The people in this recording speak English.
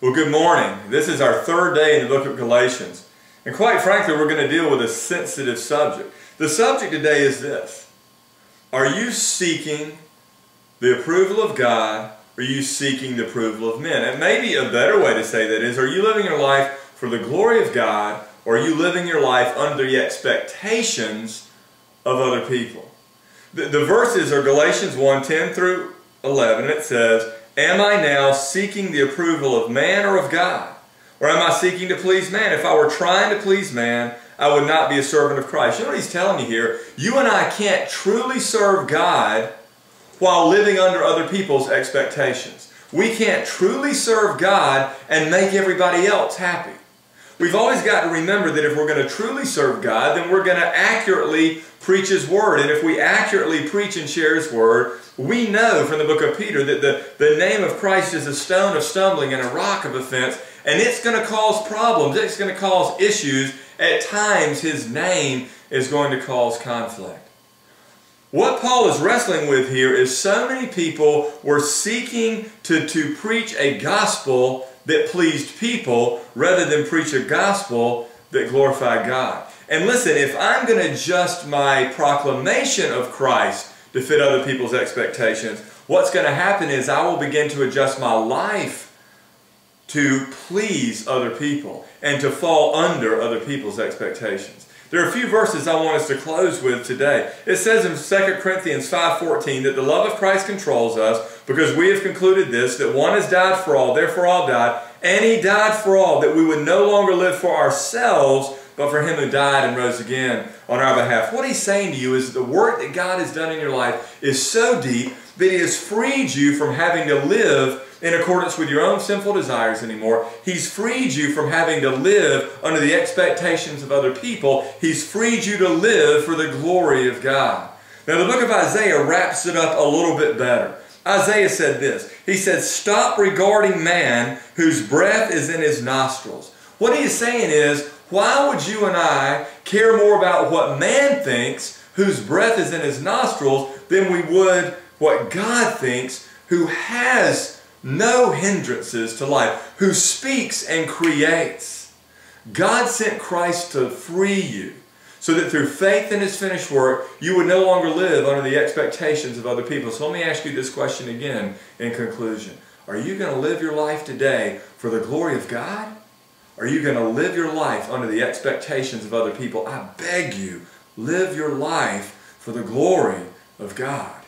Well, good morning. This is our third day in the book of Galatians. And quite frankly, we're going to deal with a sensitive subject. The subject today is this. Are you seeking the approval of God, or are you seeking the approval of men? And maybe a better way to say that is, are you living your life for the glory of God, or are you living your life under the expectations of other people? The verses are Galatians 1:10 through 11. It says, "Am I now seeking the approval of man or of God? Or am I seeking to please man? If I were trying to please man, I would not be a servant of Christ." You know what he's telling you here? You and I can't truly serve God while living under other people's expectations. We can't truly serve God and make everybody else happy. We've always got to remember that if we're going to truly serve God, then we're going to accurately preach His Word. And if we accurately preach and share His Word, we know from the book of Peter that the name of Christ is a stone of stumbling and a rock of offense, and it's going to cause problems. It's going to cause issues. At times, His name is going to cause conflict. What Paul is wrestling with here is so many people were seeking to preach a gospel that pleased people rather than preach a gospel that glorified God. And listen, if I'm going to adjust my proclamation of Christ to fit other people's expectations, what's going to happen is I will begin to adjust my life to please other people and to fall under other people's expectations. There are a few verses I want us to close with today. It says in 2 Corinthians 5:14 that the love of Christ controls us, because we have concluded this, that one has died for all, therefore all died, and He died for all, that we would no longer live for ourselves, but for Him who died and rose again on our behalf. What he's saying to you is that the work that God has done in your life is so deep that He has freed you from having to live in accordance with your own sinful desires anymore. He's freed you from having to live under the expectations of other people. He's freed you to live for the glory of God. Now the book of Isaiah wraps it up a little bit better. Isaiah said this. He said, "Stop regarding man whose breath is in his nostrils." What he is saying is, why would you and I care more about what man thinks, whose breath is in his nostrils, than we would what God thinks, who has no hindrances to life, who speaks and creates? God sent Christ to free you so that through faith in His finished work, you would no longer live under the expectations of other people. So let me ask you this question again in conclusion. Are you going to live your life today for the glory of God? Are you going to live your life under the expectations of other people? I beg you, live your life for the glory of God.